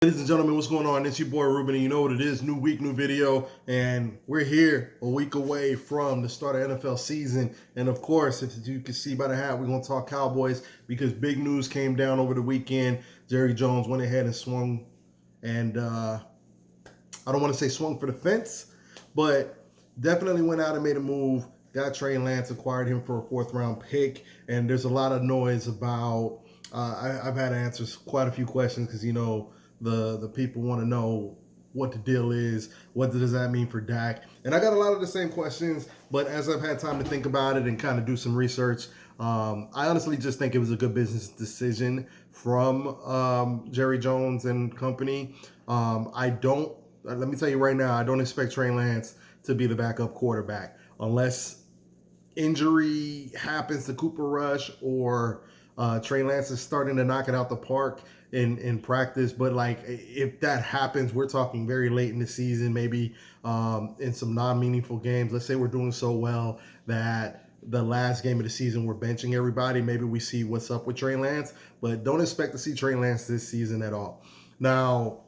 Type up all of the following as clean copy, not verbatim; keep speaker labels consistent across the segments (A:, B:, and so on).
A: Ladies and gentlemen, what's going on? It's your boy Ruben, and you know what it is. New week, new video, and we're here a week away from the start of NFL season. And of course, if you can see by the hat, we're going to talk Cowboys because big news came down over the weekend. Jerry Jones went ahead and swung, and I don't want to say swung for the fence, but definitely went out and made a move. Got Trey Lance, acquired him for a fourth-round pick, and there's a lot of noise about. I've had to answer quite a few questions because the people want to know what the deal is, what does that mean for Dak, and I got a lot of the same questions. But as I've had time to think about it and kind of do some research, I honestly just think it was a good business decision from Jerry Jones and company. I don't. Let me tell you right now, I don't expect Trey Lance to be the backup quarterback unless injury happens to Cooper Rush or Trey Lance is starting to knock it out the park in practice. But like if that happens, we're talking very late in the season, maybe in some non-meaningful games. Let's say we're doing so well that the last game of the season we're benching everybody. Maybe we see what's up with Trey Lance, but don't expect to see Trey Lance this season at all. Now,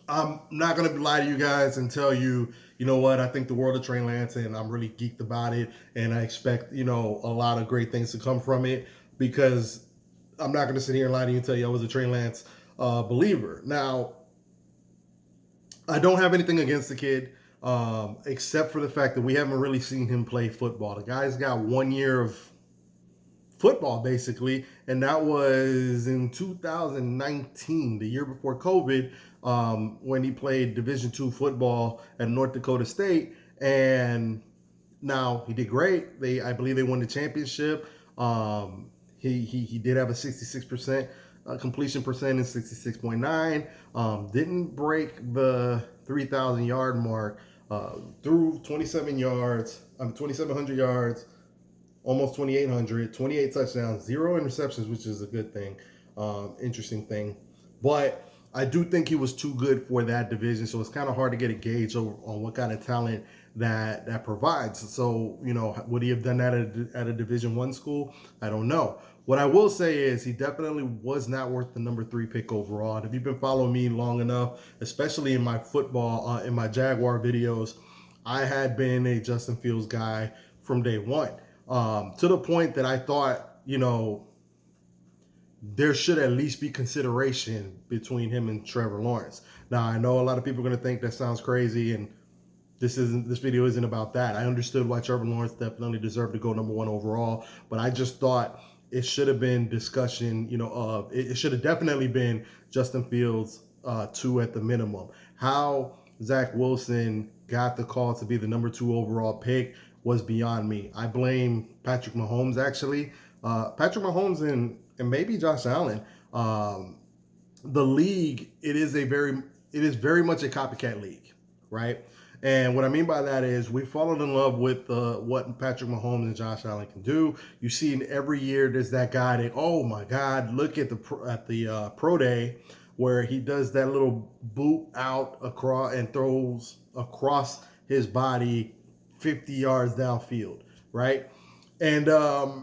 A: I'm not going to lie to you guys and tell you, you know what, I think the world of Trey Lance and I'm really geeked about it. And I expect, a lot of great things to come from it because I'm not going to sit here and lie to you and tell you I was a Trey Lance believer. Now, I don't have anything against the kid except for the fact that we haven't really seen him play football. The guy's got 1 year of football basically, and that was in 2019, the year before COVID, when he played Division II football at North Dakota State. And now he did great. I believe they won the championship. He did have a 66% completion percentage, 66.9. Didn't break the 3,000 yard mark. Threw 27 yards, 2,700 yards, almost 2,800, 28 touchdowns, 0 interceptions, which is a good thing, interesting thing. But I do think he was too good for that division, so it's kind of hard to get a gauge on what kind of talent that provides. So, would he have done that at a Division I school? I don't know. What I will say is he definitely was not worth the number 3 pick overall. And if you've been following me long enough, especially in my football, in my Jaguar videos, I had been a Justin Fields guy from day one. To the point that I thought, there should at least be consideration between him and Trevor Lawrence. Now, I know a lot of people are going to think that sounds crazy, and this video isn't about that. I understood why Trevor Lawrence definitely deserved to go number 1 overall, but I just thought it should have been discussion, it should have definitely been Justin Fields 2 at the minimum. How Zach Wilson got the call to be the number 2 overall pick was beyond me. I blame Patrick Mahomes, actually. Patrick Mahomes and maybe Josh Allen. The league, it is very much a copycat league, right? And what I mean by that is we've fallen in love with what Patrick Mahomes and Josh Allen can do. You see, in every year there's that guy that, oh my God, look at the pro day where he does that little boot out across and throws across his body 50 yards downfield, right? And that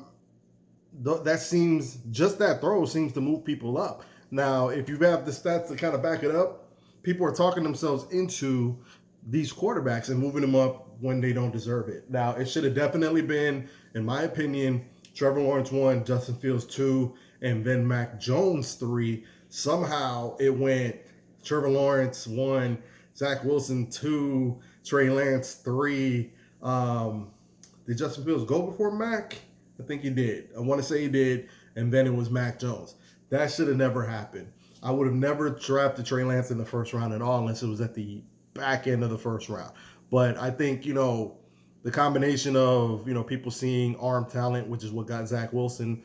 A: throw seems to move people up. Now, if you have the stats to kind of back it up, people are talking themselves into these quarterbacks and moving them up when they don't deserve it. Now, it should have definitely been, in my opinion, Trevor Lawrence 1, Justin Fields 2, and then Mac Jones 3. Somehow it went Trevor Lawrence 1, Zach Wilson 2, Trey Lance 3. Did Justin Fields go before Mac? I think he did. I want to say he did, and then it was Mac Jones. That should have never happened. I would have never drafted Trey Lance in the first round at all unless it was at the back end of the first round. But I think, the combination of, people seeing arm talent, which is what got Zach Wilson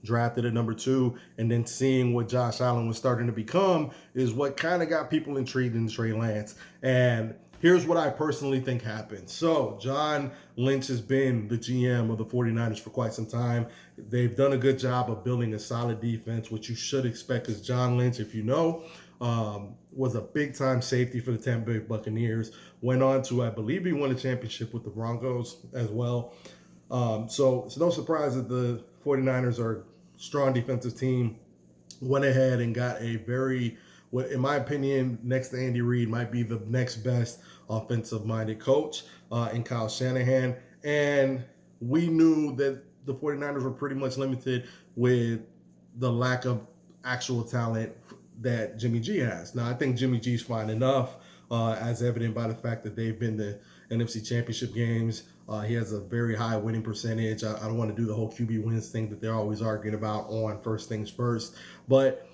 A: drafted at number 2, and then seeing what Josh Allen was starting to become is what kind of got people intrigued in Trey Lance. And here's what I personally think happened. So John Lynch has been the GM of the 49ers for quite some time. They've done a good job of building a solid defense, which you should expect, because John Lynch, if you know, was a big-time safety for the Tampa Bay Buccaneers. Went on to, I believe he won a championship with the Broncos as well. So it's no surprise that the 49ers are a strong defensive team. Went ahead and got a very what, in my opinion, next to Andy Reid, might be the next best offensive-minded coach in Kyle Shanahan. And we knew that the 49ers were pretty much limited with the lack of actual talent that Jimmy G has. Now, I think Jimmy G's fine enough, as evident by the fact that they've been to NFC Championship games. He has a very high winning percentage. I don't want to do the whole QB wins thing that they're always arguing about on First Things First. But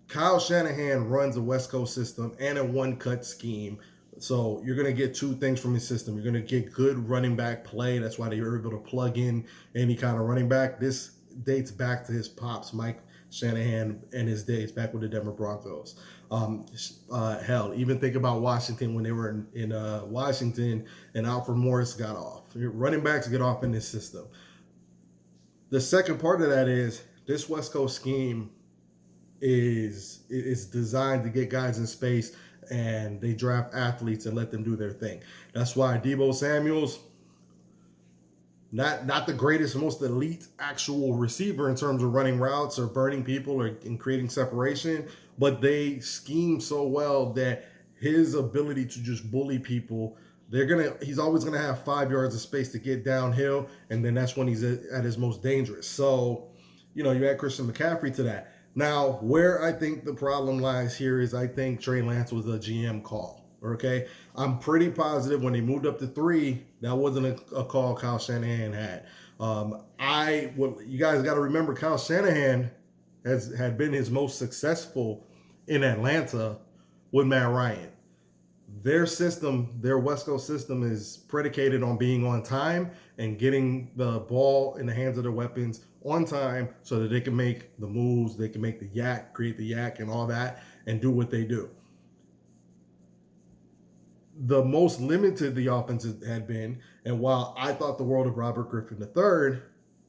A: Kyle Shanahan runs a West Coast system and a one-cut scheme. So you're going to get two things from his system. You're going to get good running back play. That's why they were able to plug in any kind of running back. This dates back to his pops, Mike Shanahan, and his days back with the Denver Broncos. Hell, even think about Washington when they were in Washington and Alfred Morris got off. Running backs get off in this system. The second part of that is this West Coast scheme is designed to get guys in space, and they draft athletes and let them do their thing. That's why Deebo Samuel's not the greatest, most elite actual receiver in terms of running routes or burning people or in creating separation, but they scheme so well that his ability to just bully people, he's always gonna have 5 yards of space to get downhill, and then that's when he's at his most dangerous. So, you add Christian McCaffrey to that. Now, where I think the problem lies here is I think Trey Lance was a GM call. Okay, I'm pretty positive when they moved up to 3, that wasn't a call Kyle Shanahan had. You guys got to remember, Kyle Shanahan had been his most successful in Atlanta with Matt Ryan. Their system, their West Coast system, is predicated on being on time and getting the ball in the hands of their weapons on time so that they can make the moves, they can make the yak, create the yak and all that, and do what they do. The most limited the offense had been, and while I thought the world of Robert Griffin III,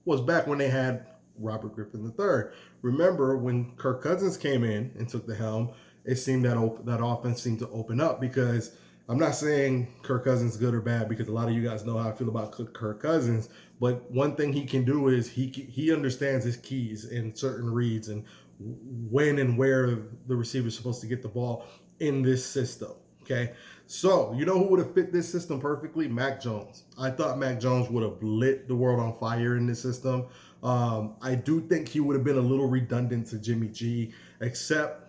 A: was back when they had Robert Griffin III. Remember when Kirk Cousins came in and took the helm, it seemed that offense seemed to open up, because I'm not saying Kirk Cousins is good or bad, because a lot of you guys know how I feel about Kirk Cousins, but one thing he can do is he understands his keys in certain reads and when and where the receiver is supposed to get the ball in this system. Okay, so you know who would have fit this system perfectly? Mac Jones. I thought Mac Jones would have lit the world on fire in this system. I do think he would have been a little redundant to Jimmy G, except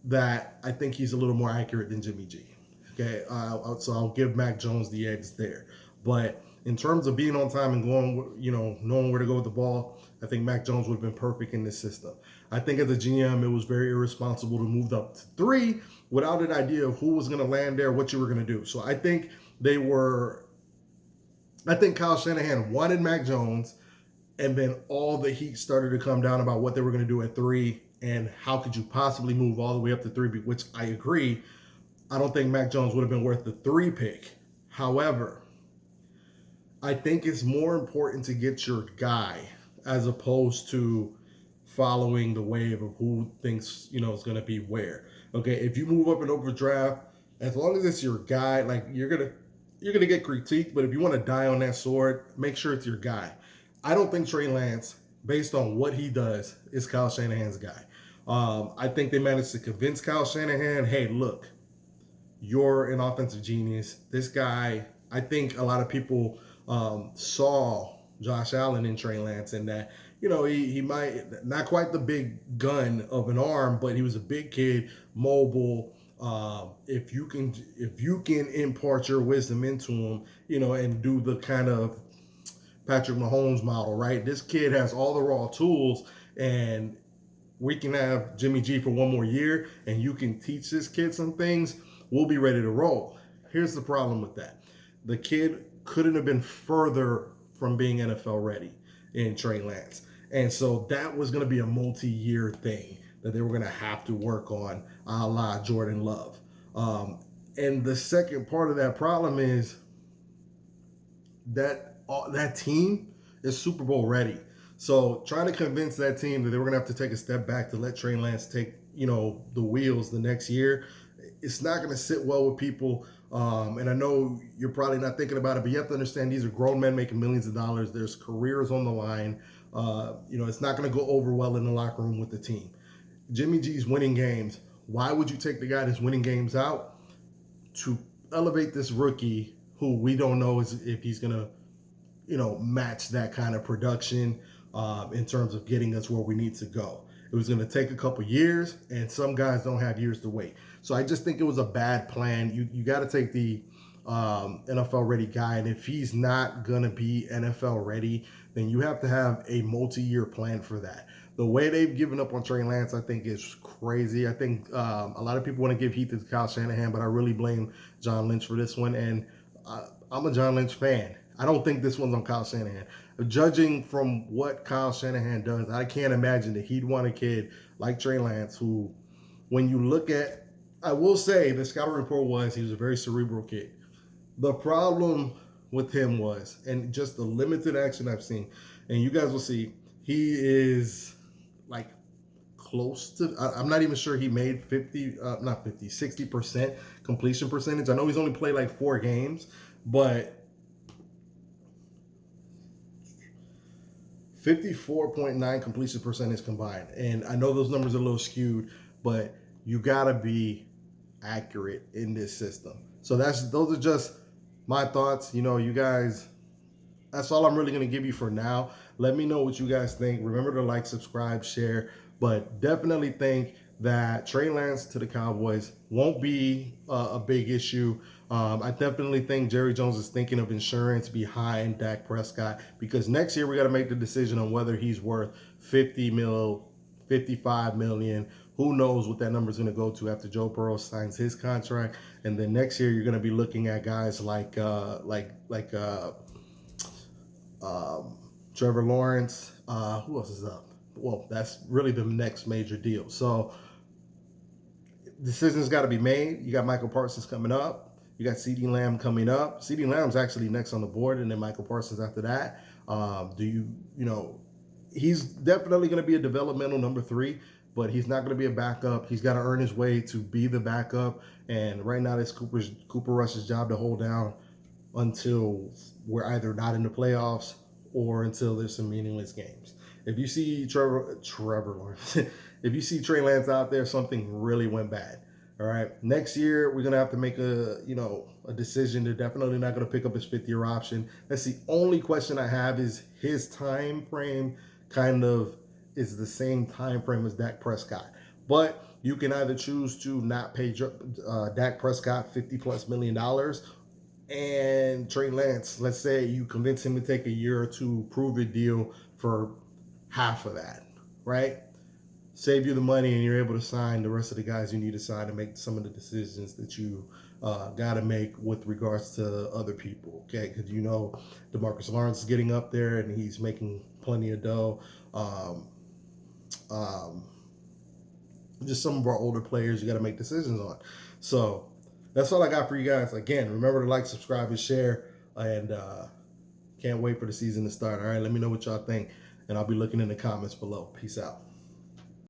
A: that I think he's a little more accurate than Jimmy G. Okay, so I'll give Mac Jones the edge there. But in terms of being on time and going, knowing where to go with the ball, I think Mac Jones would have been perfect in this system. I think as a GM, it was very irresponsible to move up to 3 without an idea of who was going to land there, what you were going to do. So I think Kyle Shanahan wanted Mac Jones, and then all the heat started to come down about what they were going to do at 3 and how could you possibly move all the way up to 3, which I agree. I don't think Mac Jones would have been worth the 3 pick. However, I think it's more important to get your guy as opposed to following the wave of who thinks, is going to be where. Okay, if you move up in overdraft, as long as it's your guy, like you're gonna get critiqued, but if you want to die on that sword, make sure it's your guy. I don't think Trey Lance, based on what he does, is Kyle Shanahan's guy. I think they managed to convince Kyle Shanahan, hey, look, you're an offensive genius. This guy, I think a lot of people saw Josh Allen in Trey Lance, and that, he might not quite the big gun of an arm, but he was a big kid, mobile. If you can impart your wisdom into him, and do the kind of Patrick Mahomes model, right? This kid has all the raw tools, and we can have Jimmy G for one more year, and you can teach this kid some things. We'll be ready to roll. Here's the problem with that. The kid couldn't have been further from being NFL ready in Trey Lance. And so that was going to be a multi-year thing that they were going to have to work on, a la Jordan Love. And the second part of that problem is that team is Super Bowl ready. So trying to convince that team that they were going to have to take a step back to let Trey Lance take, the wheels the next year, it's not going to sit well with people. And I know you're probably not thinking about it, but you have to understand these are grown men making millions of dollars. There's careers on the line. It's not going to go over well in the locker room with the team. Jimmy G's winning games. Why would you take the guy that's winning games out to elevate this rookie who we don't know if he's gonna, match that kind of production in terms of getting us where we need to go? It was going to take a couple years, and some guys don't have years to wait. So I just think it was a bad plan. You got to take the NFL ready guy, and if he's not going to be NFL ready, then you have to have a multi-year plan for that. The way they've given up on Trey Lance, I think, is crazy. I think a lot of people want to give heat to Kyle Shanahan, but I really blame John Lynch for this one, and I'm a John Lynch fan. I don't think this one's on Kyle Shanahan. Judging from what Kyle Shanahan does, I can't imagine that he'd want a kid like Trey Lance who, when you look at, I will say the scouting report was he was a very cerebral kid. The problem with him was, and just the limited action I've seen, and you guys will see, he is like close to, I'm not even sure he made 60% completion percentage. I know he's only played like 4 games, but 54.9 completion percentage combined. And I know those numbers are a little skewed, but you got to be accurate in this system. So those are just my thoughts. You guys, that's all I'm really going to give you for now. Let me know what you guys think. Remember to like, subscribe, share, but definitely think that Trey Lance to the Cowboys won't be a big issue. I definitely think Jerry Jones is thinking of insurance behind Dak Prescott, because next year we got to make the decision on whether he's worth 50 mil, 55 million. Who knows what that number is going to go to after Joe Burrow signs his contract. And then next year you're going to be looking at guys like Trevor Lawrence. Who else is up? Well, that's really the next major deal. So decisions got to be made. You got Michael Parsons coming up. You got CeeDee Lamb coming up. CeeDee Lamb's actually next on the board, and then Michael Parsons after that. He's definitely going to be a developmental number 3, but he's not going to be a backup. He's got to earn his way to be the backup. And right now, it's Cooper Rush's job to hold down until we're either not in the playoffs or until there's some meaningless games. If you see Trevor Lawrence, if you see Trey Lance out there, something really went bad. All right. Next year, we're going to have to make a decision. They're definitely not going to pick up his 5th-year option. That's the only question I have, is his time frame kind of is the same time frame as Dak Prescott. But you can either choose to not pay Dak Prescott $50+ million, and Trey Lance, let's say you convince him to take a year or two prove-it deal for half of that, right? Save you the money, and you're able to sign the rest of the guys you need to sign to make some of the decisions that you got to make with regards to other people, okay? Because DeMarcus Lawrence is getting up there, and he's making plenty of dough. Just some of our older players you got to make decisions on. So that's all I got for you guys. Again, remember to like, subscribe, and share, and can't wait for the season to start. All right, let me know what y'all think, and I'll be looking in the comments below. Peace out.